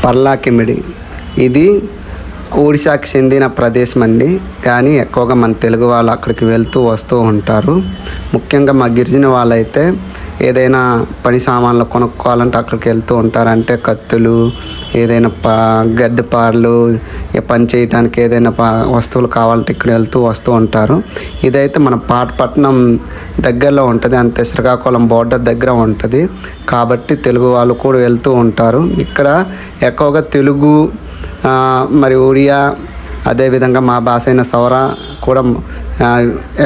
పర్లాకిమిడి ఇది ఒడిశాకి చెందిన ప్రదేశం అండి. కానీ ఎక్కువగా మన తెలుగు వాళ్ళు అక్కడికి వెళ్తూ వస్తూ ఉంటారు. ముఖ్యంగా మా గిరిజన వాళ్ళైతే ఏదైనా పని సామాన్లు కొనుక్కోవాలంటే అక్కడికి వెళ్తూ ఉంటారు. అంటే కత్తులు, ఏదైనా గడ్డిపారలు, పని చేయడానికి ఏదైనా వస్తువులు కావాలంటే ఇక్కడ వెళ్తూ వస్తూ ఉంటారు. ఇదైతే మన పాతపట్నం దగ్గరలో ఉంటుంది, అంతే శ్రీకాకుళం బోర్డర్ దగ్గర ఉంటుంది. కాబట్టి తెలుగు వాళ్ళు కూడా వెళ్తూ ఉంటారు. ఇక్కడ ఎక్కువగా తెలుగు మరి ఒడియా, అదేవిధంగా మా భాష అయిన సౌర కూడా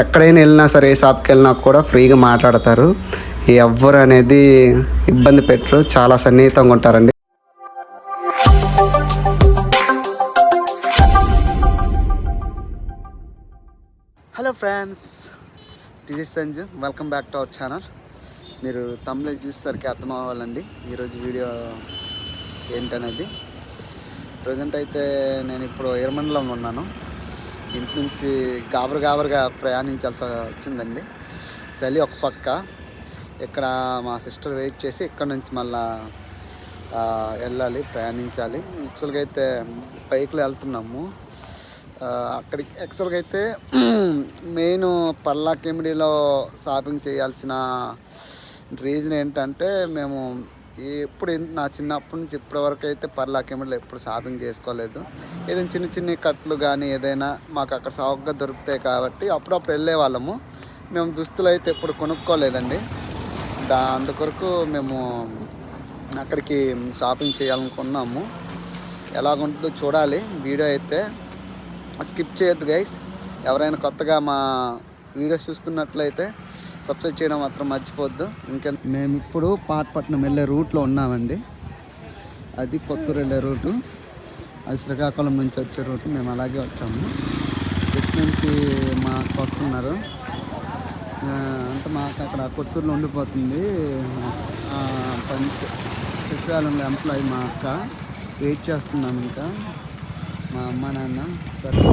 ఎక్కడైనా వెళ్ళినా సరే, ఏ షాప్కి వెళ్ళినా కూడా ఫ్రీగా మాట్లాడతారు. ఎవ్వరు అనేది ఇబ్బంది పెట్టరు, చాలా సన్నిహితంగా ఉంటారండి. Hello friends, this is Sanju. Welcome back to our channel. మీరు తమిళ చూసేసరికి అర్థం అవ్వాలండి ఈరోజు వీడియో ఏంటనేది. ప్రజెంట్ అయితే నేను ఇప్పుడు ఎర్రమండలం ఉన్నాను. ఇంటి నుంచి గాబరుగా ప్రయాణించాల్సి వచ్చిందండి. చలి ఒక పక్క, ఇక్కడ మా సిస్టర్ వెయిట్ చేసి ఇక్కడ నుంచి మళ్ళా వెళ్ళాలి, ప్రయాణించాలి. యాక్చువల్గా అయితే బైక్లో వెళ్తున్నాము. అక్కడికి యాక్చువల్గా అయితే మెయిన్ పర్లాకిమిడిలో షాపింగ్ చేయాల్సిన రీజన్ ఏంటంటే, మేము ఎప్పుడు నా చిన్నప్పటి నుంచి ఇప్పటి వరకు అయితే పర్లాకిమిడిలో ఎప్పుడు షాపింగ్ చేసుకోలేదు. ఏదైనా చిన్న కట్లు కానీ ఏదైనా మాకు అక్కడ సౌకగా దొరుకుతాయి కాబట్టి అప్పుడప్పుడు వెళ్ళేవాళ్ళము. మేము దుస్తులు అయితే ఎప్పుడు కొనుక్కోలేదండి. అందుకొరకు మేము అక్కడికి షాపింగ్ చేయాలనుకున్నాము. ఎలాగుంటుందో చూడాలి. వీడియో అయితే స్కిప్ చేయొద్దు గైస్. ఎవరైనా కొత్తగా మా వీడియో చూస్తున్నట్లయితే సబ్స్క్రైబ్ చేయడం మాత్రం మర్చిపోవద్దు. ఇంకా మేము ఇప్పుడు పాతపట్నం వెళ్ళే రూట్లో ఉన్నామండి. అది కొత్తూరు వెళ్ళే రూటు, అది శ్రీకాకుళం నుంచి వచ్చే రూటు. మేము అలాగే వచ్చాము. ఇటు నుంచి మాకు వస్తున్నారు. అంటే మాకు అక్కడ కొత్తూరులో ఉండిపోతుంది సచివాలయంలో ఎంప్లాయీ మా అక్క. వెయిట్ చేస్తున్నాం ఇంకా మా అమ్మ నాన్న. సరే,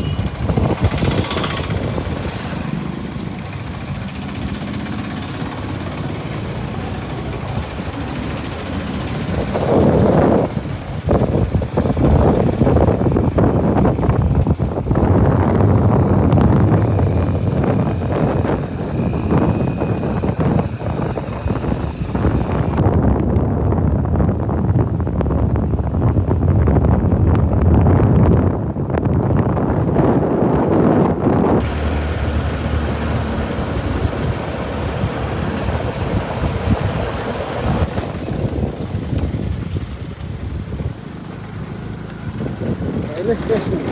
రైల్వే స్టేషన్.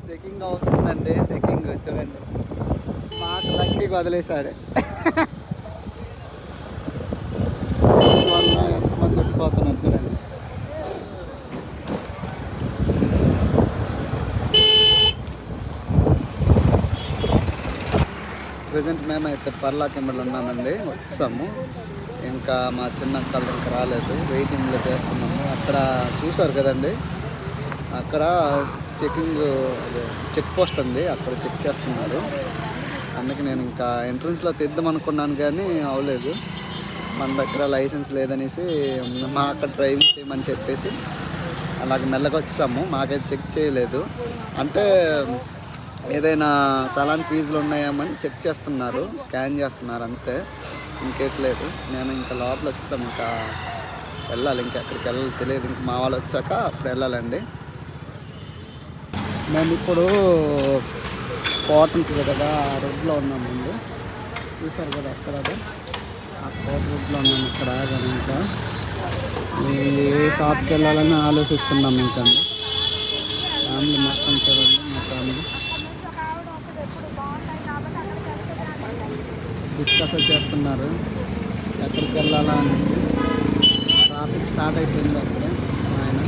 చెకింగ్ అవుతుందండి. చెకింగ్ చూడండి, మాకు లక్కీకి వదిలేశాడు. ఎంతమంది వెళ్ళిపోతున్నాను చూడండి. ప్రజెంట్ మేమైతే పర్లాకిమిడిలో ఉన్నామండి. వచ్చాము, ఇంకా మా చిన్న కళ్ళు ఇంకా రాలేదు, వెయిటింగ్లో చేస్తున్నాము. అక్కడ చూసారు కదండి, అక్కడ చెకింగ్ చెక్ పోస్ట్ ఉంది, అక్కడ చెక్ చేస్తున్నారు. అందుకే నేను ఇంకా ఎంట్రన్స్లో తెద్దాం అనుకున్నాను కానీ అవ్వలేదు. మన దగ్గర లైసెన్స్ లేదనేసి మా అక్కడ డ్రైవింగ్ చేయమని చెప్పేసి అలాగే మెల్లగా వచ్చాము. మాకైతే చెక్ చేయలేదు. అంటే ఏదైనా సలాన్ ఫీజులు ఉన్నాయేమని చెక్ చేస్తున్నారు, స్కాన్ చేస్తున్నారు అంతే, ఇంకేట్లేదు. మేము ఇంకా లోపల వచ్చాము, ఇంకా వెళ్ళాలి. ఇంకా ఎక్కడికి వెళ్ళాలి తెలియదు. ఇంక మా వాళ్ళు వచ్చాక అప్పుడు వెళ్ళాలండి. మేము ఇప్పుడు కోట ఉంటుంది కదా, ఆ రోడ్లో ఉన్నాం. ముందు చూసారు కదా అక్కడ, ఆ కోట రోడ్లో ఉన్నాం. ఇక్కడ కానీ ఇంకా ఏ షాప్కి వెళ్ళాలని ఆలోచిస్తున్నాం. ఇంకా ఫ్యామిలీ మొత్తం చూడండి, మా ఫ్యామిలీ డిస్కస్ చేస్తున్నారు ఎక్కడికి వెళ్ళాలా అనేసి. ట్రాఫిక్ స్టార్ట్ అయిపోయింది అప్పుడే. ఆయన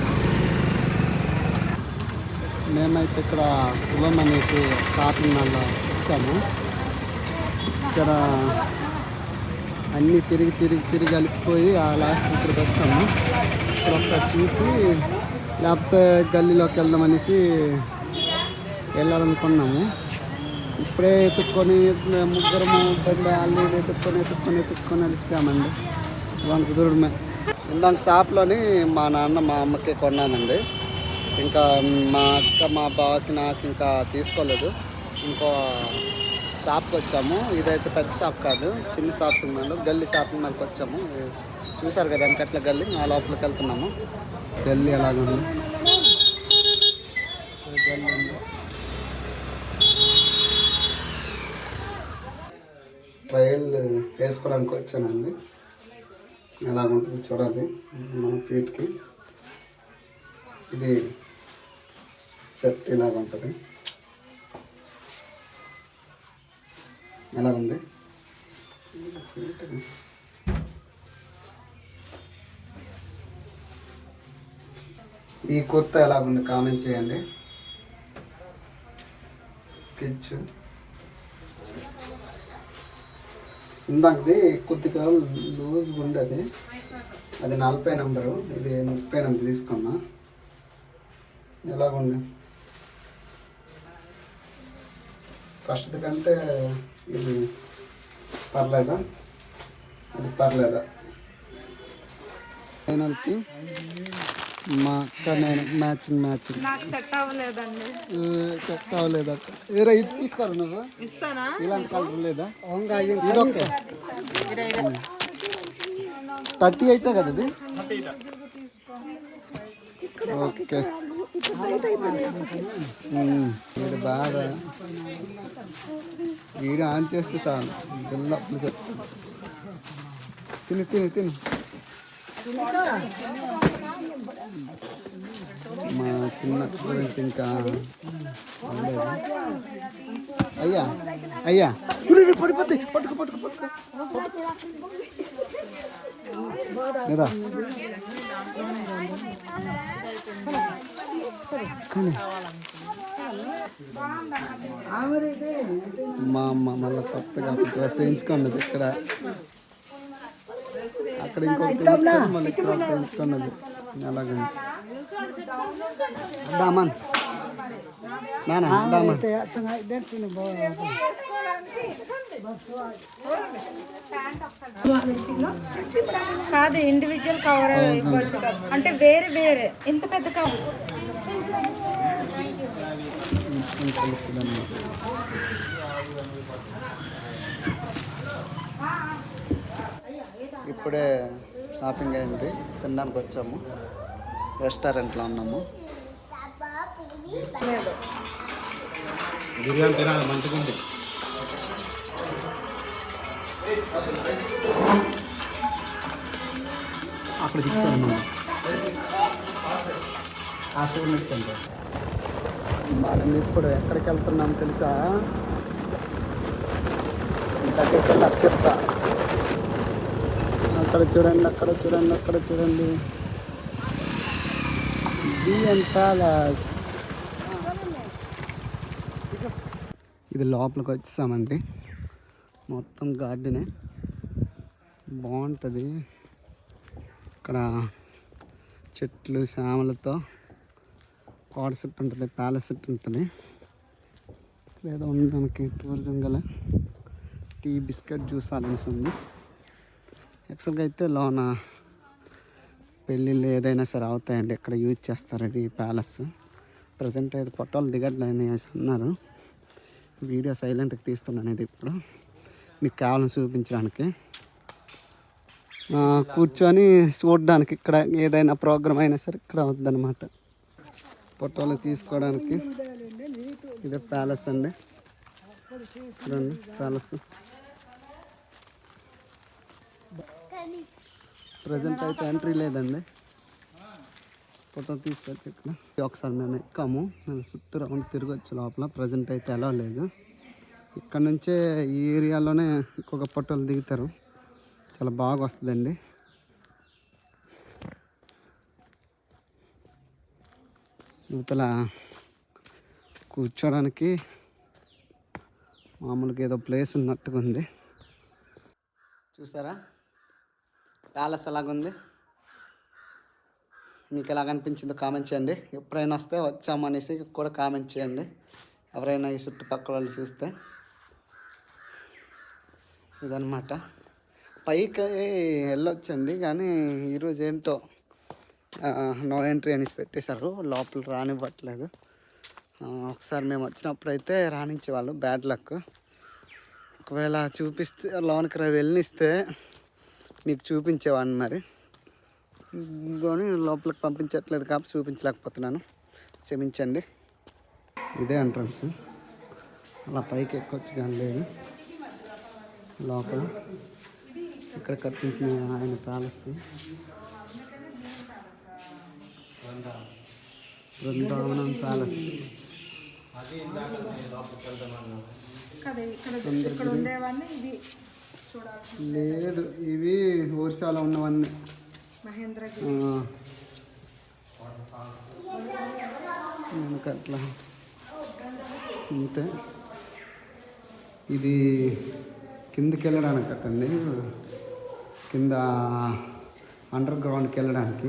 మేమైతే ఇక్కడ శుభం అనేసి షాపింగ్ మాల్లో వచ్చాము. ఇక్కడ అన్నీ తిరిగి అలిసిపోయి ఆ లాస్ట్ ఇక్కడికి వచ్చాము. ఇక్కడ ఒకసారి చూసి లేకపోతే గల్లీలోకి వెళ్దామనేసి వెళ్ళాలనుకున్నాము. ఇప్పుడే ఎత్తుక్కొని ముగ్గురము బండి అల్లు ఎత్తుక్కొని అలిసిపోయామండి. వాళ్ళకి దూరమే. ఇందాక షాప్లోని మా నాన్న మా అమ్మకి కొన్నానండి. ఇంకా మా అక్క మా బావకి నాకు ఇంకా తీసుకోలేదు. ఇంకో షాప్కి వచ్చాము. ఇదైతే పెద్ద షాప్ కాదు, చిన్న షాపింగ్ మాల్, గల్లీ షాపింగ్ మాల్కి వచ్చాము. చూసారు కదా వెనకట్ల గల్లీ, ఆ లోపలికి వెళ్తున్నాము. గల్లీ ఎలాగుంది, గల్లీ ఉంది. ట్రయల్ వేసుకోవడానికి వచ్చానండి. ఎలాగుంటుంది చూడాలి. మన ఫీట్కి ఇది సెట్ ఇలాగుంటుంది. ఎలాగుంది ఈ కుర్తా ఎలాగుంది కామెంట్ చేయండి. స్కెచ్ ఇందాకది కొద్దిగా లూజ్గా ఉండేది, అది 40 నెంబరు, ఇది 30 నెంబర్ తీసుకున్నా. ఎలాగుంది ఫస్ట్ కంటే ఇది పర్లేదా, అది పర్లేదా? ఫైనల్కి మా అక్క నేను మ్యాచింగ్ సెట్ అవ్వలేదండి. సెట్ అవ్వలేదు అక్క. ఏరా ఇది తీసుకోరు నువ్వు, ఇస్తానా? ఇలాంటి కలర్ లేదా? ఇది ఓకే. 38 కదా ఇది? ఓకే. వీడు బాగా వీడియో ఆన్ చేస్తే చాలు బిల్లప్పుడు చెప్తాను. తిని మా చిన్న గురించి ఇంకా అయ్యా పడిపోద్ది. పట్టుకో లేదా మా అమ్మ మళ్ళీ కొత్తగా డ్రెస్ వేయించుకున్నది ఇక్కడ, అక్కడ ఇంకొకటి మళ్ళీ ఇక్కడ వేయించుకున్నది. అలాగే దామన్ నానా దామన్ కాదు, ఇండివిజువల్ కవర్ ఇవ్వచ్చు అంటే వేరే ఇంత పెద్ద కవర్. ఇప్పుడే షాపింగ్ అయింది, తినడానికి వచ్చాము. రెస్టారెంట్లో ఉన్నాము. బిర్యానీ తినాలి, మంచిగా ఉంది. అక్కడ తీసుకున్నాము. మనం ఇప్పుడు ఎక్కడికి వెళ్తున్నాం తెలుసా? దగ్గరికి వెళ్ళి చెప్తా. అక్కడ చూడండి బిఎన్ ప్యాలెస్. ఇది లోపలికి వచ్చేసామండి. మొత్తం గార్డెనే, బాగుంటుంది. ఇక్కడ చెట్లు శ్యామలతో కోడ సెట్ ఉంటుంది, ప్యాలెస్ సెట్ ఉంటుంది. లేదా ఉండడానికి టూరిజం గల టీ బిస్కెట్ జ్యూస్ అనేసి ఉంది. యాక్చువల్గా అయితే లోన పెళ్ళిళ్ళు ఏదైనా సరే అవుతాయండి, ఇక్కడ యూజ్ చేస్తారు. ఇది ప్యాలెస్. ప్రజెంట్ అయితే ఫోటోలు దిగట్లేని అన్నారు. వీడియో సైలెంట్గా తీస్తున్నాను. ఇది ఇప్పుడు మీకు కావాలని చూపించడానికి, కూర్చొని చూడడానికి. ఇక్కడ ఏదైనా ప్రోగ్రామ్ అయినా సరే ఇక్కడ వద్దనమాట, ఫోటోలు తీసుకోవడానికి. ఇదే ప్యాలెస్ అండి, చూడండి ప్యాలెస్. ప్రజెంట్ అయితే ఎంట్రీ లేదండి, ఫోటో తీసుకొచ్చి ఇక్కడ ఒకసారి మేము ఎక్కాము. మేము చుట్టూ రౌండ్ తిరగచ్చు లోపల. ప్రజెంట్ అయితే ఎలా లేదు. ఇక్కడ నుంచే ఈ ఏరియాలోనే ఇంకొక ఫోటోలు దిగుతారు, చాలా బాగా వస్తుందండి. యువతల కూర్చోడానికి మామూలుగా ఏదో ప్లేస్ ఉన్నట్టుగా ఉంది. చూసారా ప్యాలెస్ ఎలాగుంది? మీకు ఎలాగనిపించిందో కామెంట్ చేయండి. ఎప్పుడైనా వస్తే వచ్చామనేసి కూడా కామెంట్ చేయండి. ఎవరైనా ఈ చుట్టుపక్కల వాళ్ళు చూస్తే ఇదన్నమాట. పైకి వెళ్ళొచ్చండి, కానీ ఈరోజు ఏంటో నో ఎంట్రీ అనేసి పెట్టేశారు, లోపల రానివ్వట్లేదు. ఒకసారి మేము వచ్చినప్పుడు అయితే రానిచ్చేవాళ్ళు, బ్యాడ్ లక్. ఒకవేళ చూపిస్తే లోనికి వెళ్ళనిస్తే మీకు చూపించేవాడిని, మరి కానీ లోపలికి పంపించట్లేదు కాబట్టి చూపించలేకపోతున్నాను, క్షమించండి. ఇదే ఎంట్రన్స్, అలా పైకి ఎక్కొచ్చు కానీ లేదు. లోపల ఇక్కడ కట్టించిన ఆయన ప్యాలెస్, బృందావనం ప్యాలెస్. లేదు, ఇవి ఒరిస్సాలో ఉన్నవన్నీ. అట్లా అంతే. ఇది కిందకి వెళ్ళడానికి కట్టండి, కింద అండర్ గ్రౌండ్కి వెళ్ళడానికి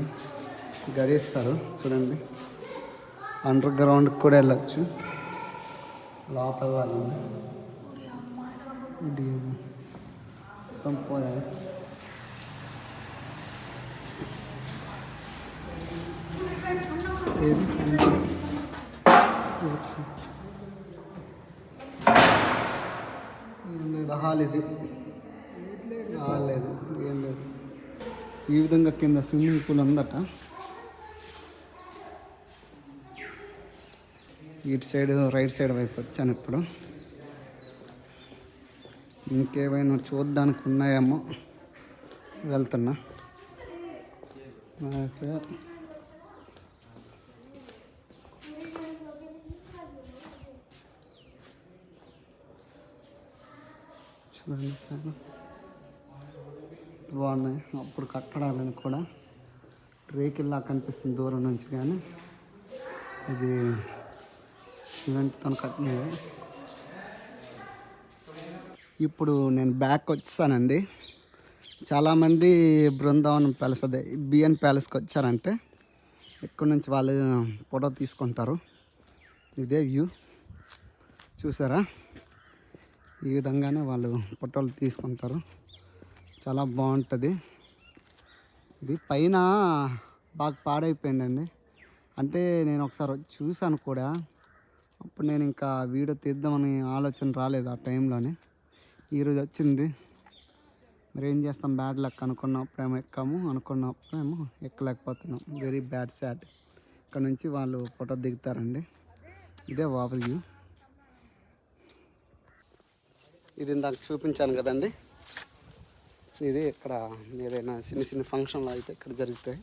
గడిస్తారు చూడండి. అండర్ గ్రౌండ్కి కూడా వెళ్ళచ్చు, లోపల వాళ్ళు ఇది మొత్తం పోయాయి. ఏం లేదు, హాల్ ఇది. హాల్ లేదు, ఏం లేదు. ఈ విధంగా కింద స్విమ్మింగ్ పూల్ ఉందట. ఇటు సైడ్ రైట్ సైడ్ వైపు వచ్చాను ఇప్పుడు. ఇంకేమైనా చూడడానికి ఉన్నాయేమో వెళ్తున్నా. చూడండి, బాగున్నాయి. అప్పుడు కట్టడాలని కూడా రేకిల్లా కనిపిస్తుంది దూరం నుంచి, కానీ ఇది సిమెంట్తో కట్టినవి. ఇప్పుడు నేను బ్యాక్ వచ్చేసానండి. చాలామంది బృందావనం ప్యాలెస్, అదే బిఎన్ ప్యాలెస్కి వచ్చారంటే ఇక్కడ నుంచి వాళ్ళు ఫోటో తీసుకుంటారు. ఇదే వ్యూ చూసారా, ఈ విధంగానే వాళ్ళు ఫోటోలు తీసుకుంటారు. చాలా బాగుంటుంది. ఇది పైన బాగా పాడైపోయిందండి, అంటే నేను ఒకసారి చూశాను కూడా. అప్పుడు నేను ఇంకా వీడియో తీద్దామని ఆలోచన రాలేదు ఆ టైంలోనే. ఈరోజు వచ్చింది, మరి ఏం చేస్తాం, బ్యాడ్ లక్. అనుకున్నప్పుడేమో ఎక్కాము, అనుకున్నప్పుడేమో ఎక్కలేకపోతున్నాం. Very bad sad. ఇక్కడ నుంచి వాళ్ళు ఫోటో దిగుతారండి. ఇదే ఓవర్ వ్యూ. ఇది ఇందాక చూపించాను కదండి, ఇది ఇక్కడ ఏదైనా చిన్న చిన్న ఫంక్షన్లు అయితే ఇక్కడ జరుగుతాయి.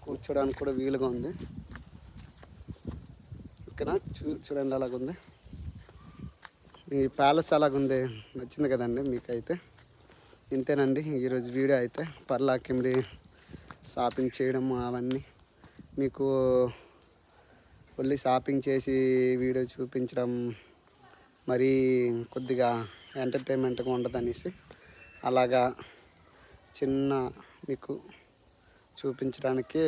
కూర్చోడానికి కూడా వీలుగా ఉంది. ఇక్కడ చూడండి అలాగుంది. ఈ ప్యాలెస్ అలాగుంది, నచ్చింది కదండి మీకైతే. ఇంతేనండి ఈరోజు వీడియో అయితే. పర్లాకిమిడి షాపింగ్ చేయడం అవన్నీ మీకు వెళ్ళి షాపింగ్ చేసి వీడియో చూపించడం మరీ కొద్దిగా ఎంటర్టైన్మెంట్గా ఉండదనేసి అలాగా చిన్న మీకు చూపించడానికి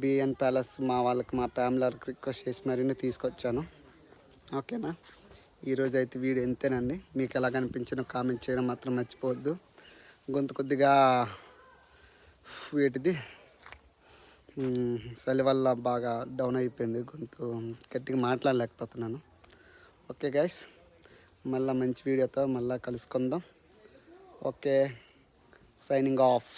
బిఎన్ ప్యాలెస్ మా వాళ్ళకి, మా ఫ్యామిలీ వాళ్ళకి రిక్వెస్ట్ చేసి మరీ తీసుకొచ్చాను. ఓకేనా, ఈరోజు అయితే వీడియో ఇంతేనండి. మీకు ఎలా కనిపించినా కామెంట్ చేయడం మాత్రం మర్చిపోవద్దు. గొంతు కొద్దిగా వీటిది చలి వల్ల బాగా డౌన్ అయిపోయింది, గొంతు గట్టిగా మాట్లాడలేకపోతున్నాను. ఓకే గైస్, మళ్ళీ మంచి వీడియోతో మళ్ళీ కలుసుకుందాం. Okay, signing off.